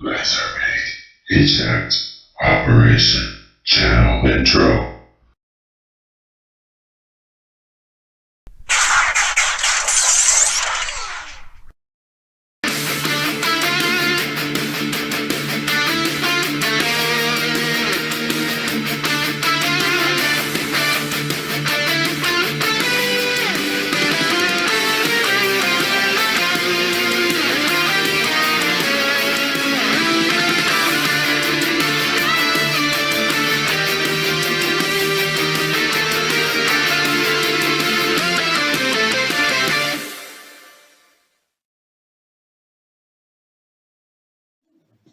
Lasermate. Eject. Operation. Channel intro.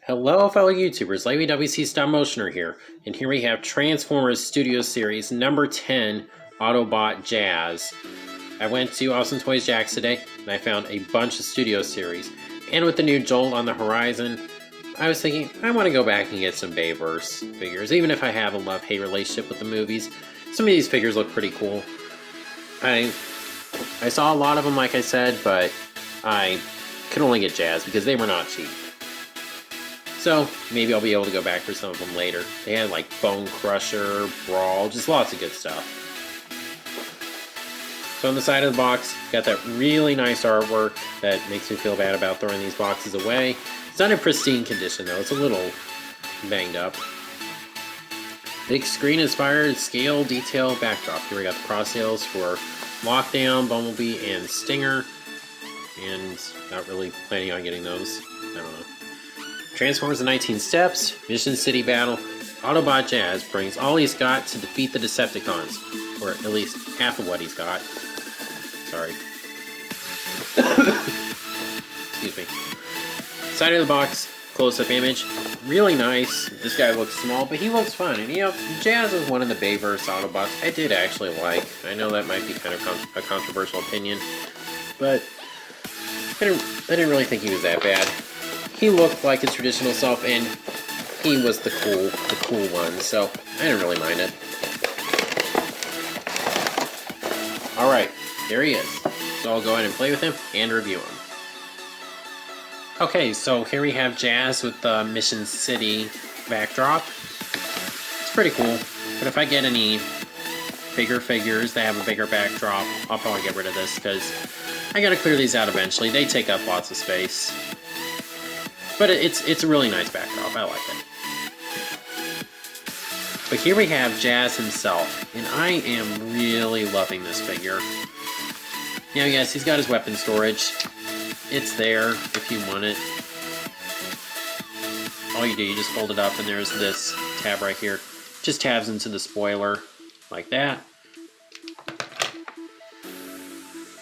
Hello fellow YouTubers, LavyWC Stop Motioner here, and here we have Transformers Studio Series number 10, Autobot Jazz. I went to Awesome Toys Jax today, and I found a bunch of Studio Series, and with the new Jolt on the horizon, I was thinking, I want to go back and get some Bayverse figures, even if I have a love-hate relationship with the movies. Some of these figures look pretty cool. I saw a lot of them, like I said, but I could only get Jazz because they were not cheap. So, maybe I'll be able to go back for some of them later. They had like Bone Crusher, Brawl, just lots of good stuff. So on the side of the box, got that really nice artwork that makes me feel bad about throwing these boxes away. It's not in pristine condition though, it's a little banged up. Big screen inspired scale detail backdrop. Here we got the cross sales for Lockdown, Bumblebee, and Stinger. And not really planning on getting those. I don't know. Transformers in 19 Steps, Mission City Battle, Autobot Jazz brings all he's got to defeat the Decepticons. Or at least half of what he's got. Sorry. Excuse me. Side of the box, close-up image. Really nice. This guy looks small, but he looks fun. And you know, Jazz is one of the Bayverse Autobots I did actually like. I know that might be kind of a controversial opinion, but I didn't really think he was that bad. He looked like his traditional self, and he was the cool one, so I didn't really mind it. Alright, there he is. So I'll go ahead and play with him and review him. Okay, so here we have Jazz with the Mission City backdrop. It's pretty cool, but if I get any bigger figures that have a bigger backdrop, I'll probably get rid of this, because I gotta clear these out eventually. They take up lots of space. But it's a really nice backdrop. I like it. But here we have Jazz himself, and I am really loving this figure. Now, yes, he's got his weapon storage. It's there if you want it. All you do, you just fold it up, and there's this tab right here. Just tabs into the spoiler, like that.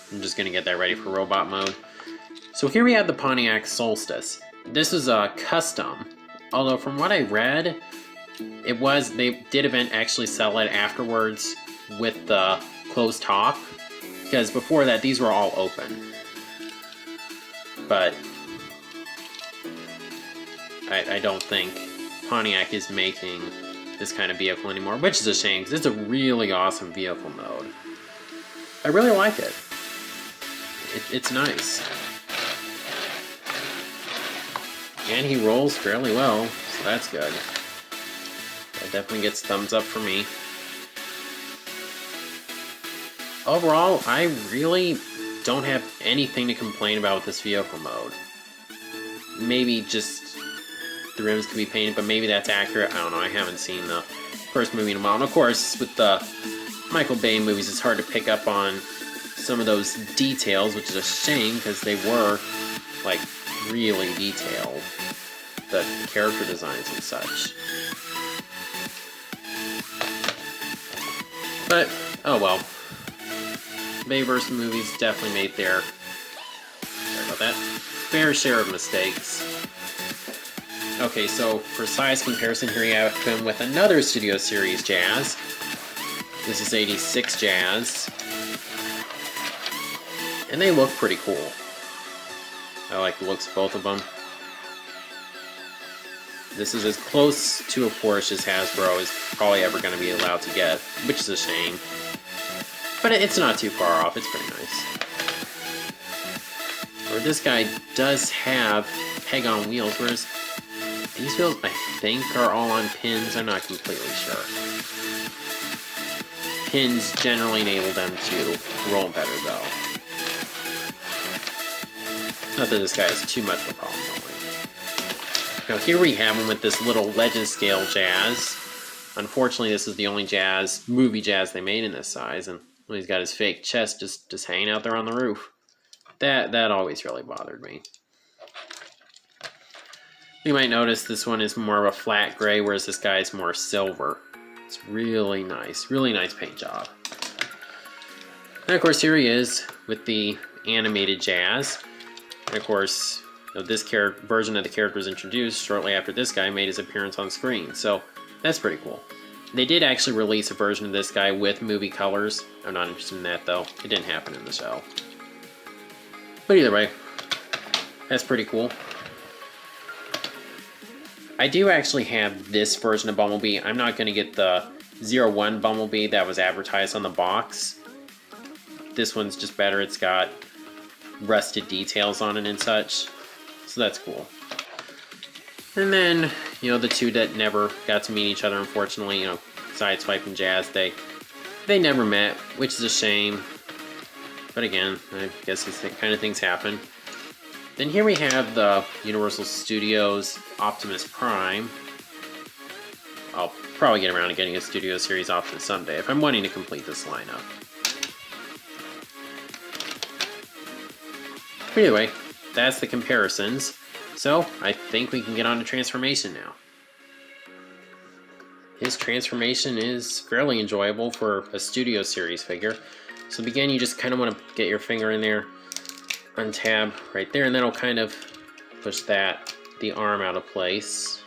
I'm just gonna get that ready for robot mode. So here we have the Pontiac Solstice. This is a custom, although from what I read, they did actually sell it afterwards with the closed top, because before that these were all open. But I don't think Pontiac is making this kind of vehicle anymore, which is a shame, because it's a really awesome vehicle mode. I really like it. It's nice. And he rolls fairly well, so that's good. That definitely gets thumbs up for me. Overall, I really don't have anything to complain about with this vehicle mode. Maybe just the rims can be painted, but maybe that's accurate. I don't know, I haven't seen the first movie in a while. And of course, with the Michael Bay movies, it's hard to pick up on some of those details, which is a shame, because they were, like, really detailed, the character designs and such. But oh well. Bayverse movies definitely made their, sorry about that, fair share of mistakes. Okay, so for size comparison, here you have him with another Studio Series Jazz. This is 86 Jazz, and they look pretty cool. I like the looks of both of them. This is as close to a Porsche as Hasbro is probably ever going to be allowed to get, which is a shame. But it's not too far off, it's pretty nice. Or this guy does have peg on wheels, whereas These wheels, I think, are all on pins. I'm not completely sure. Pins generally enable them to roll better, though. Not that this guy is too much of a problem rolling. Now here we have him with this little legend scale Jazz. Unfortunately, this is the only movie Jazz they made in this size, and he's got his fake chest just hanging out there on the roof. That always really bothered me. You might notice this one is more of a flat gray, whereas this guy is more silver. It's really nice paint job. And of course, here he is with the animated Jazz. And of course, this version of the character was introduced shortly after this guy made his appearance on screen. So that's pretty cool. They did actually release a version of this guy with movie colors. I'm not interested in that though. It didn't happen in the show. But either way, that's pretty cool. I do actually have this version of Bumblebee. I'm not going to get the 01 Bumblebee that was advertised on the box. This one's just better. It's got rusted details on it and such. So that's cool. And then, the two that never got to meet each other, unfortunately, Sideswipe and Jazz, they never met, which is a shame. But again, I guess these kind of things happen. Then here we have the Universal Studios Optimus Prime. I'll probably get around to getting a Studio Series Optimus someday if I'm wanting to complete this lineup. But anyway, that's the comparisons. So, I think we can get on to transformation now. His transformation is fairly enjoyable for a Studio Series figure. So to begin, you just kind of want to get your finger in there, untab right there, and that'll kind of push the arm out of place.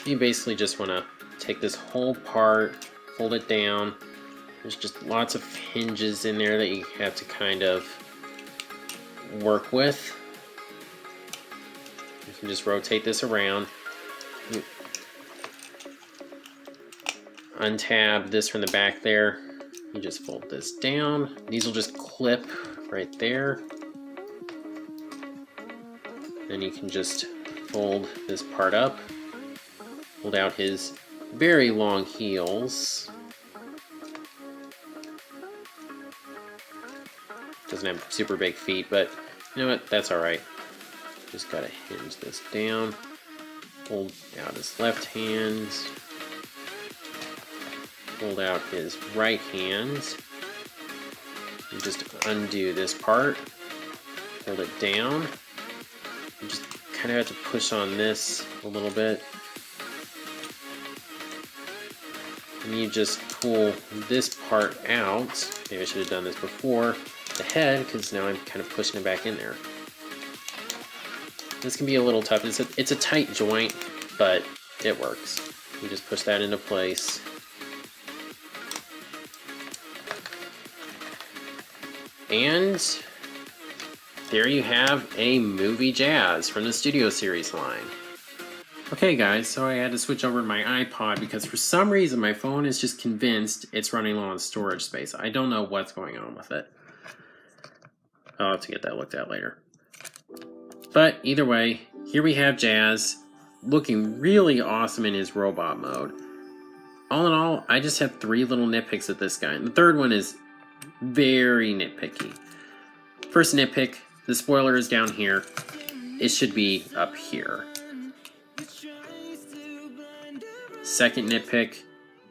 You basically just want to take this whole part, fold it down. There's just lots of hinges in there that you have to kind of work with. You can just rotate this around. Untab this from the back there. You just fold this down. These will just clip right there. Then you can just fold this part up. Hold out his very long heels. Doesn't have super big feet, but you know what? That's alright. Just gotta hinge this down. Hold out his left hand. Hold out his right hand. You just undo this part. Hold it down. You just kind of have to push on this a little bit. And you just pull this part out. Maybe I should have done this before the head, because now I'm kind of pushing it back in there. This can be a little tough. It's a tight joint, but it works. You just push that into place. And there you have a movie Jazz from the Studio Series line. Okay guys, so I had to switch over to my iPod because for some reason my phone is just convinced it's running low on storage space. I don't know what's going on with it. I'll have to get that looked at later. But either way, here we have Jazz looking really awesome in his robot mode. All in all, I just have 3 little nitpicks at this guy. And the third one is very nitpicky. First nitpick, the spoiler is down here. It should be up here. Second nitpick,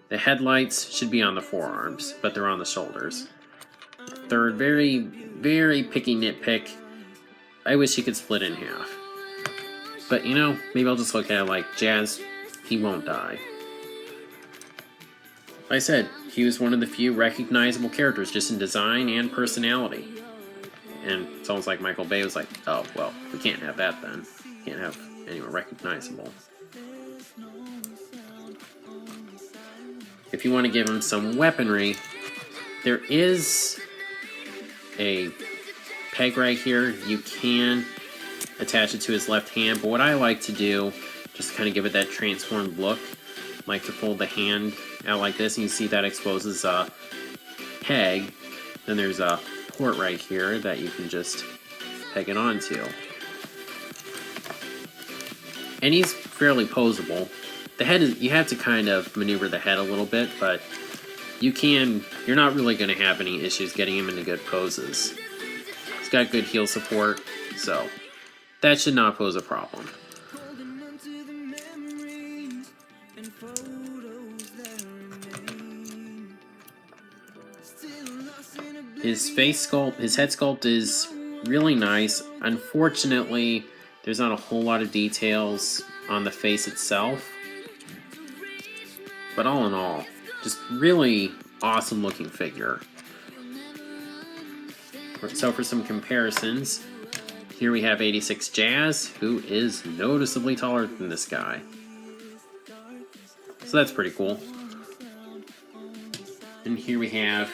the headlights should be on the forearms, but they're on the shoulders. Third, very, very picky nitpick, I wish he could split it in half. But maybe I'll just look at it like, Jazz, he won't die. Like I said, he was one of the few recognizable characters just in design and personality. And it's almost like Michael Bay was like, oh, well, we can't have that then. Can't have anyone recognizable. If you want to give him some weaponry, there is a peg right here. You can attach it to his left hand, but what I like to do, just to kind of give it that transformed look, I like to fold the hand out like this, and you see that exposes a peg. Then there's a port right here that you can just peg it onto. and he's fairly posable. The head is, you have to kind of maneuver the head a little bit, but you're not really going to have any issues getting him into good poses. He's got good heel support, so that should not pose a problem. His face sculpt, his head sculpt is really nice. Unfortunately, there's not a whole lot of details on the face itself. But all in all, just really awesome looking figure. So for some comparisons, here we have 86 Jazz, who is noticeably taller than this guy. So that's pretty cool. And here we have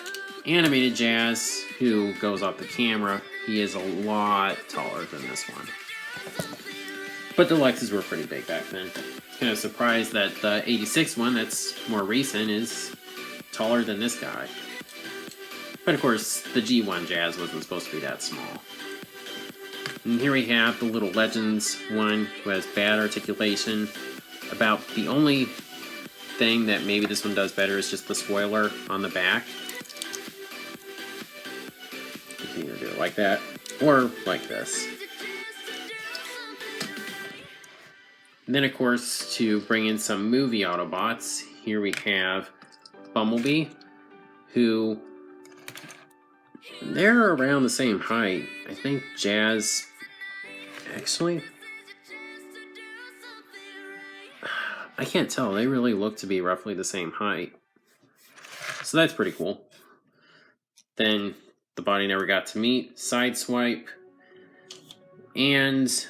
Animated Jazz, who goes off the camera. He is a lot taller than this one. But Deluxes were pretty big back then. Kind of surprised that the 86 one, that's more recent, is taller than this guy. But of course, the G1 Jazz wasn't supposed to be that small. And here we have the Little Legends one, who has bad articulation. About the only thing that maybe this one does better is just the spoiler on the back. You can either do it like that, or like this. And then, of course, to bring in some movie Autobots, here we have Bumblebee, who, they're around the same height. I think Jazz, actually, I can't tell. They really look to be roughly the same height. So that's pretty cool. Then the Body Never Got to Meet, Sideswipe, and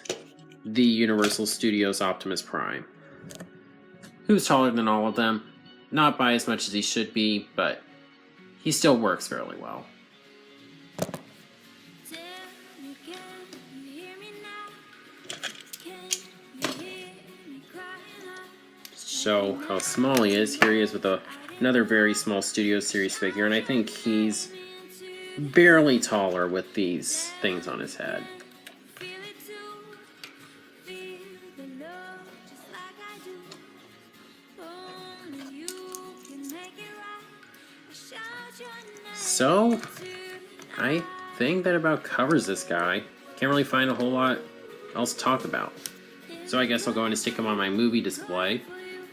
the Universal Studios Optimus Prime, who's taller than all of them. Not by as much as he should be, but he still works fairly well. Show how small he is. Here he is with another very small Studio Series figure, and I think he's barely taller with these things on his head. So, I think that about covers this guy. Can't really find a whole lot else to talk about. So I guess I'll go ahead and stick him on my movie display.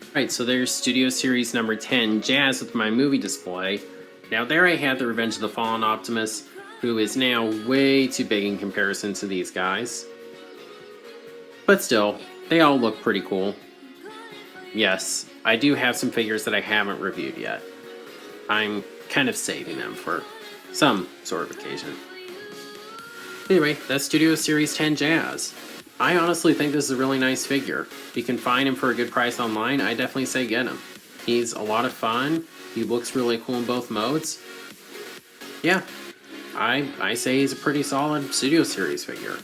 Alright, so there's Studio Series number 10, Jazz, with my movie display. Now there I have the Revenge of the Fallen Optimus, who is now way too big in comparison to these guys. But still, they all look pretty cool. Yes, I do have some figures that I haven't reviewed yet. I'm kind of saving them for some sort of occasion. Anyway, that's Studio Series 10 Jazz. I honestly think this is a really nice figure. If you can find him for a good price online, I definitely say get him. He's a lot of fun. He looks really cool in both modes. Yeah, I say he's a pretty solid Studio Series figure.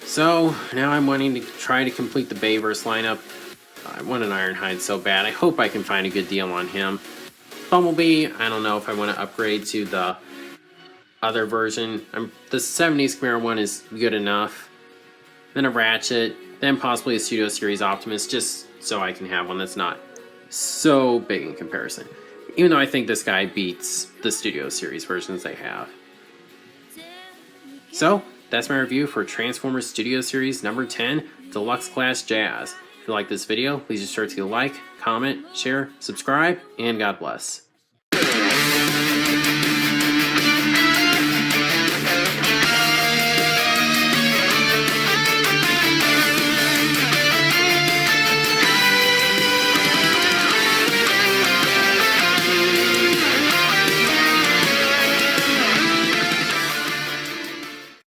So, now I'm wanting to try to complete the Bayverse lineup. I want an Ironhide so bad. I hope I can find a good deal on him. Bumblebee, I don't know if I want to upgrade to the other version. The 70s Khmer one is good enough. Then a Ratchet, then possibly a Studio Series Optimus, just so I can have one that's not so big in comparison. Even though I think this guy beats the Studio Series versions they have. So, that's my review for Transformers Studio Series number 10, Deluxe Class Jazz. If you like this video, please be sure to like, comment, share, subscribe, and God bless.